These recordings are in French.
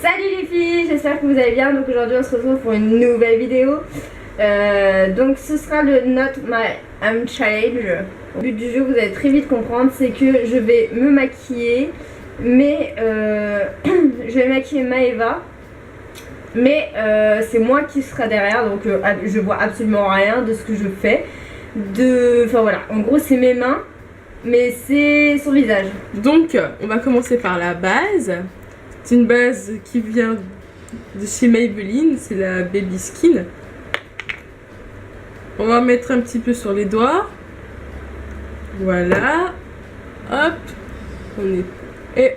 Salut les filles, j'espère que vous allez bien. Donc aujourd'hui on se retrouve pour une nouvelle vidéo. Donc ce sera le Not My Am Challenge. Le but du jeu, vous allez très vite comprendre, c'est que je vais me maquiller, mais je vais maquiller Maeva, mais c'est moi qui sera derrière, donc je vois absolument rien de ce que je fais. Enfin voilà, en gros c'est mes mains, mais c'est son visage. Donc on va commencer par la base. C'est une base qui vient de chez Maybelline, c'est la Baby Skin. On va mettre un petit peu sur les doigts. Voilà. Hop. On est... Et...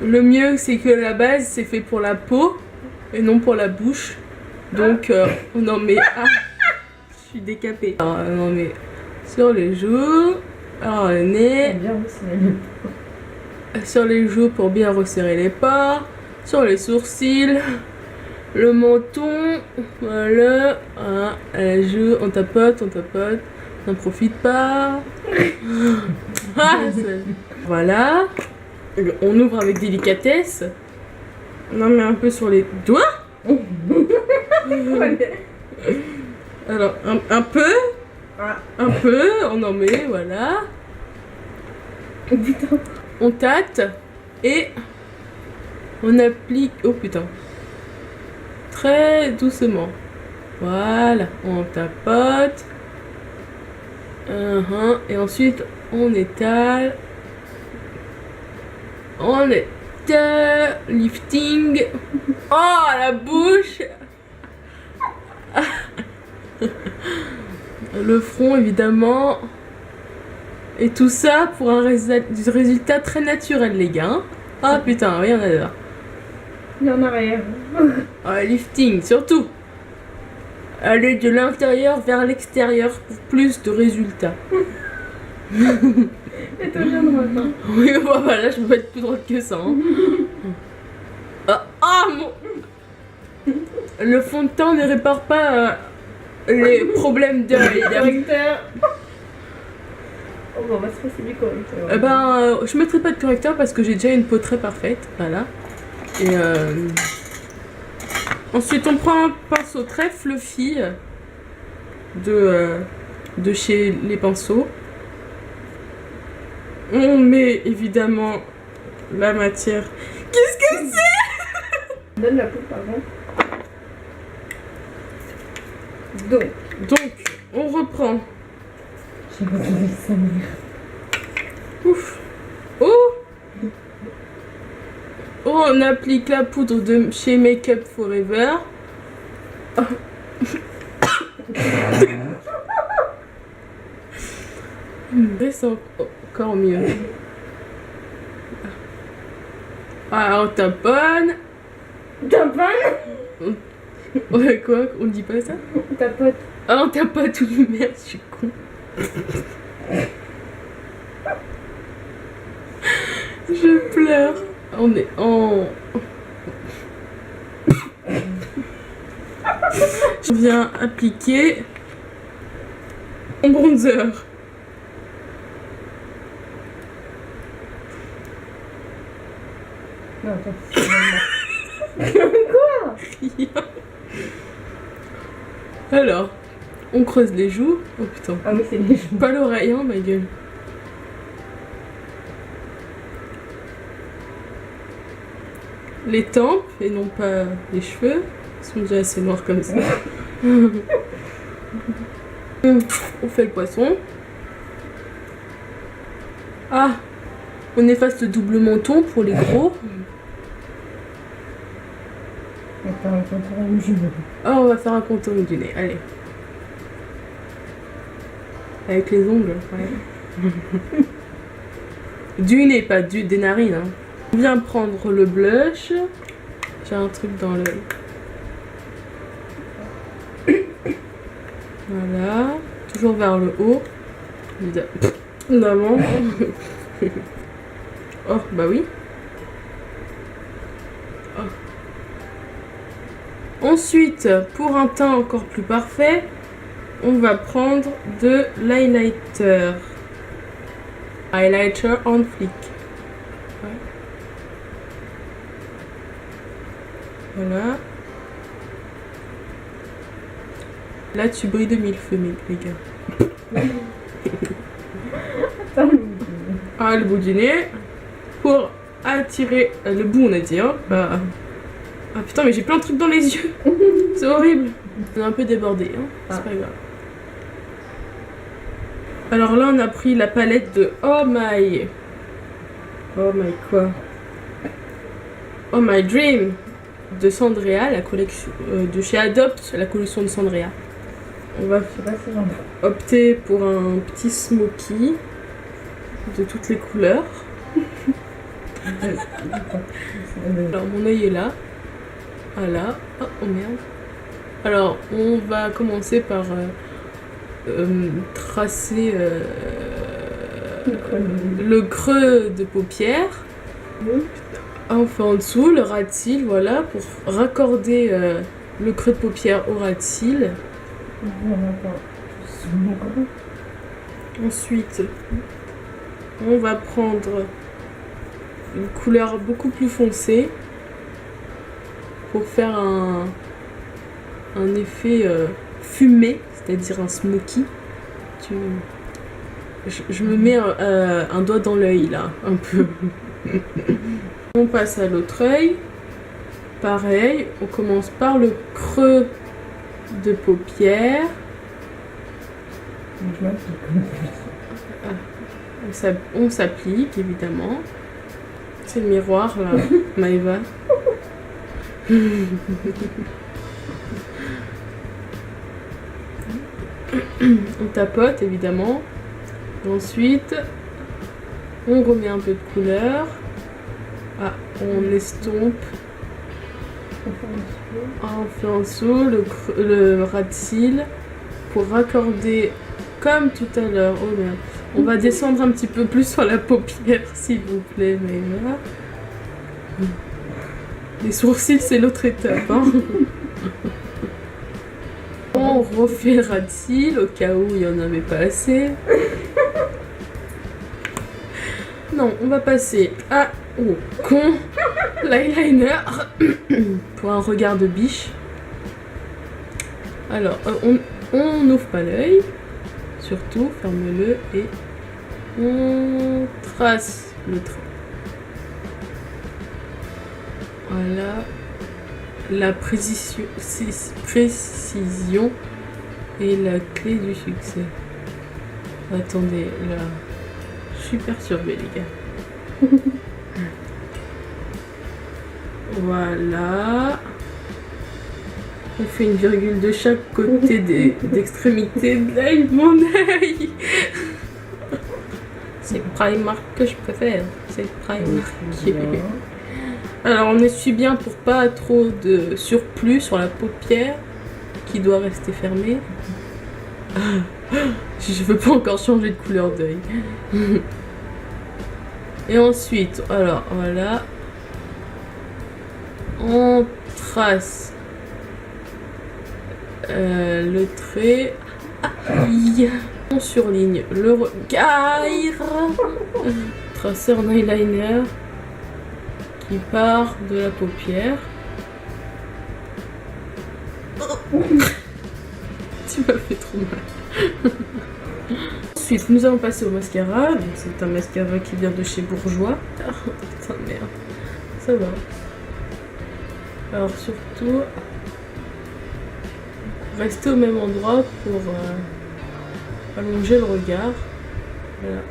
Le mieux, c'est que la base, c'est fait pour la peau et non pour la bouche. Donc, on en met... Ah, je suis décapée. Alors, on en met sur les joues. Alors, le nez. Sur les joues pour bien resserrer les pores. Sur les sourcils. Le menton. Voilà. La joue, on tapote, on n'en profite pas. Voilà. On ouvre avec délicatesse. On en met un peu sur les doigts. Alors, un peu. Un peu, on en met, voilà. Putain. On tâte et on applique. Oh putain. Très doucement. Voilà, on tapote. Et ensuite, on étale. On étale. Lifting. Oh, la bouche. Le front, évidemment. Et tout ça pour un résultat très naturel, les gars. Ah putain, oui, on a là. Il y en a rien. Lifting, surtout. Aller de l'intérieur vers l'extérieur pour plus de résultats. Et toi, bien droite. Hein. Oui, voilà, je peux pas être plus droite que ça. Hein. Le fond de teint ne répare pas les problèmes d'œil. Correcteur. Oh, bon, on va se passer du correcteur. Je mettrai pas de correcteur parce que j'ai déjà une peau très parfaite. Voilà. Et ensuite, on prend un pinceau très fluffy de chez les pinceaux. On met évidemment la matière. Qu'est-ce que c'est? Donne la peau, pardon. Donc, on reprend. J'ai pas trouvé ça, Ouf. Oh. Oh, on applique la poudre de chez Make Up Forever. C'est encore mieux. Ah, on taponne. Taponne? Ouais, quoi? On dit pas ça? On tapote. Ah, on tapote, oui, merde, je suis con. Je pleure. On est en... Je viens appliquer mon bronzer. Non, attends. Quoi? Rien. Alors, on creuse les joues. Oh putain. Ah oui, c'est les joues. Pas l'oreille, hein, ma gueule. Les tempes et non pas les cheveux. Ils sont déjà assez noirs comme ça. On fait le poisson. Ah, on efface le double menton pour les gros. Ah, on va faire un contouring du nez. Allez. Avec les ongles, ouais. Du nez, pas des narines. Hein. On vient prendre le blush. J'ai un truc dans l'œil. Voilà. Toujours vers le haut. Évidemment. Oh, bah oui. Oh. Ensuite, pour un teint encore plus parfait, on va prendre de l'highlighter. Highlighter on flick. Ouais. Voilà. Là, tu brilles de mille feux, les gars. Ah, le bout du nez. Pour attirer le bout, on a dit. Hein. Bah. Ah putain, mais j'ai plein de trucs dans les yeux. C'est horrible. On est un peu débordé. Hein. C'est pas grave. Alors là, on a pris la palette de Oh My quoi? Oh My Dream de Sandrea, la collection de chez Adopt, la collection de Sandrea. On va opter pour un petit smoky de toutes les couleurs. Alors mon œil est là. Voilà. Oh, oh merde. Alors on va commencer par tracer le creux de paupière. Enfin en dessous le ras de cils, voilà, pour raccorder le creux de paupière au ras de cils. Ensuite, on va prendre une couleur beaucoup plus foncée pour faire un effet fumé, c'est-à-dire un smoky. Je me mets un doigt dans l'œil là, un peu. On passe à l'autre œil. Pareil, on commence par le creux de paupière. On s'applique évidemment. C'est le miroir là, Maëva. On tapote évidemment. Ensuite, on remet un peu de couleur. Ah, on estompe. On fait en dessous le ras de cils pour raccorder comme tout à l'heure. Oh merde. On va descendre un petit peu plus sur la paupière, s'il vous plaît, mais voilà. Les sourcils, c'est l'autre étape. Hein. On refait le ras de cils au cas où il n'y en avait pas assez. Non, on va passer à l'eyeliner pour un regard de biche. Alors, on n'ouvre pas l'œil, surtout, ferme-le et on trace le trait. Voilà, la précision est la clé du succès. Attendez, là, je suis perturbée, les gars. Voilà. On fait une virgule de chaque côté d'extrémité de l'œil, mon œil. C'est Primark que je préfère. C'est Primark. Alors on essuie bien pour pas trop de surplus sur la paupière qui doit rester fermée. Je veux pas encore changer de couleur d'œil. Et ensuite, alors voilà, on trace le trait. Aïe. On surligne le regard. Tracer un eyeliner qui part de la paupière. Tu m'as fait trop mal. Ensuite, nous allons passer au mascara. Donc, c'est un mascara qui vient de chez Bourjois. Oh, putain, merde. Ça va. Alors, surtout, rester au même endroit pour allonger le regard. Voilà.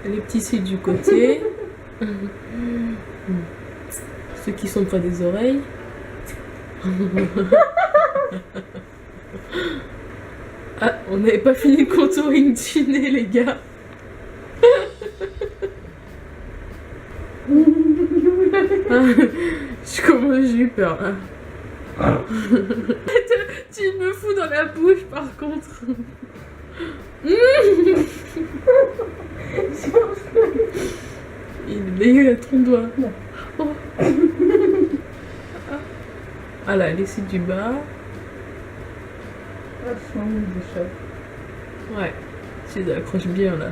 Les petits cils du côté. Ceux qui sont près des oreilles. Ah, on n'avait pas fini le contouring du nez, les gars. J'ai eu peur. Tu me fous dans la bouche, par contre. Il est dégueulasse ton doigt. Oh. Ah là, les cils du bas. Ouais, tu les accroches bien là.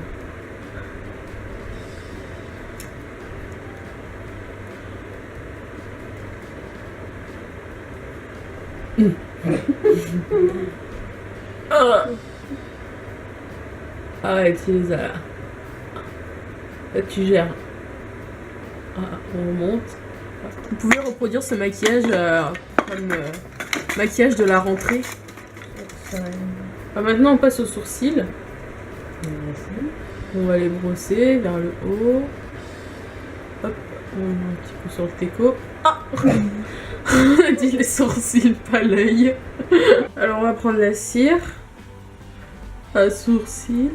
Arrête, il les a là. Là, tu gères. On remonte. Vous pouvez reproduire ce maquillage comme maquillage de la rentrée. Maintenant, on passe aux sourcils. On va les brosser vers le haut. Hop, on met un petit coup sur le teco. Ah on a dit les sourcils, pas l'œil. Alors, on va prendre la cire à sourcils.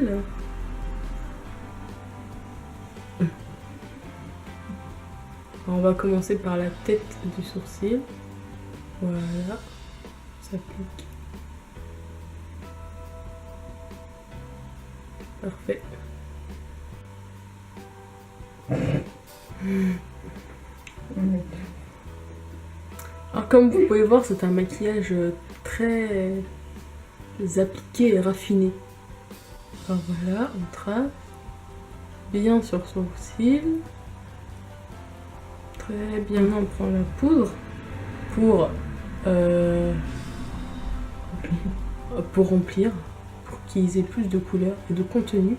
On va commencer par la tête du sourcil. Voilà, ça pique. Parfait. Alors comme vous pouvez voir, c'est un maquillage très appliqué et raffiné. Alors voilà, on trace bien sur son sourcil. Très bien, on prend la poudre pour remplir, pour qu'ils aient plus de couleur et de contenu.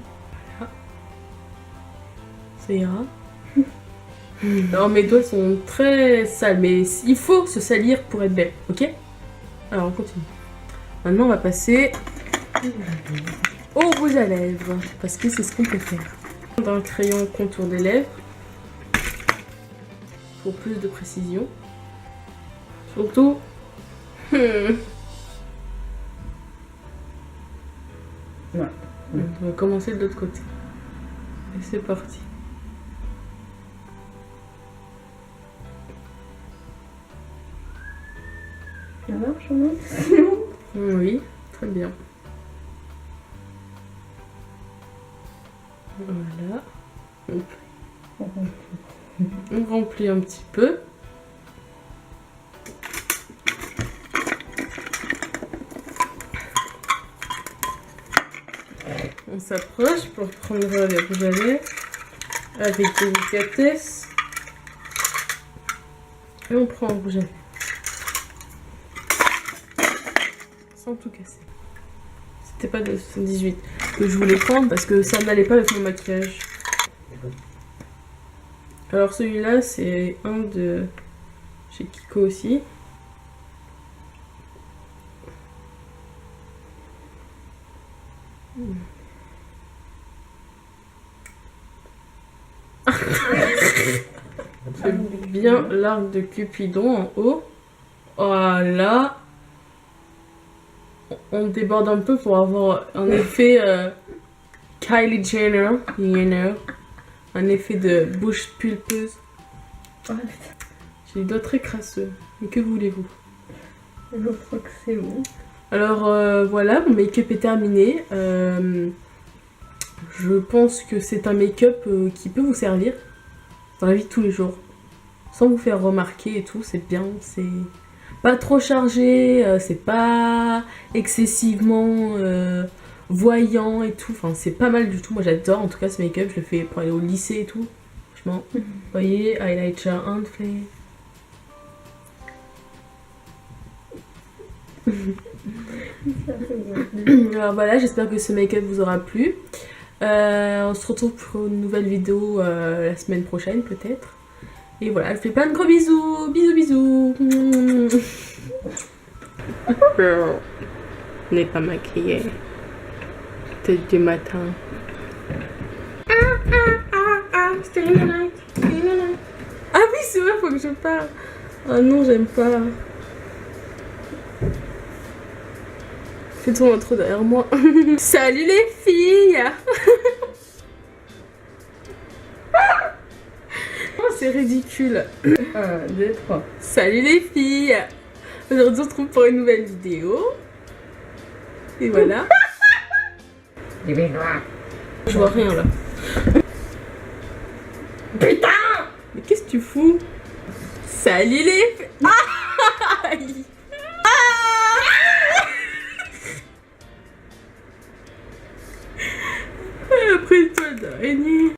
Voilà. Ça ira. Alors mes doigts sont très sales, mais il faut se salir pour être belle, ok? Alors on continue. Maintenant on va passer au rouge à lèvres, parce que c'est ce qu'on peut faire. D'un crayon contour des lèvres, pour plus de précision. Surtout... Ouais. On va commencer de l'autre côté. Et c'est parti. Ça marche, non? Oui, très bien. Voilà. On remplit un petit peu. On s'approche pour prendre les rouges à lèvres avec délicatesse. Et on prend un rouge à lèvres. Sans tout casser. C'était pas de 78 que je voulais prendre parce que ça n'allait pas avec mon maquillage. Alors celui-là c'est un de chez Kiko aussi. C'est bien l'arc de Cupidon en haut. Voilà. On déborde un peu pour avoir un effet Kylie Jenner, you know. Un effet de bouche pulpeuse. J'ai les doigts très crasseux. Mais que voulez-vous? Je crois que c'est bon. Alors voilà, mon make-up est terminé. Je pense que c'est un make-up qui peut vous servir dans la vie de tous les jours. Sans vous faire remarquer et tout, c'est bien. C'est pas trop chargé, c'est pas excessivement voyant et tout. Enfin, c'est pas mal du tout. Moi j'adore en tout cas ce make-up. Je le fais pour aller au lycée et tout. Franchement, vous voyez, highlighter handflé. Alors voilà, j'espère que ce make-up vous aura plu. On se retrouve pour une nouvelle vidéo la semaine prochaine peut-être. Et voilà, je fais plein de gros bisous. Bisous, bisous. On n'est pas maquillée. Peut-être du matin. Stay in the night. Stay in the night. Ah oui, c'est vrai, faut que je parle. Ah non, j'aime pas. Fais ton intro derrière moi. Salut les filles. Oh, c'est ridicule. 1, 2, 3. Salut les filles. Aujourd'hui, on se retrouve pour une nouvelle vidéo. Et voilà. Je vois rien là. Putain! Mais qu'est-ce que tu fous? Salut les filles. Ah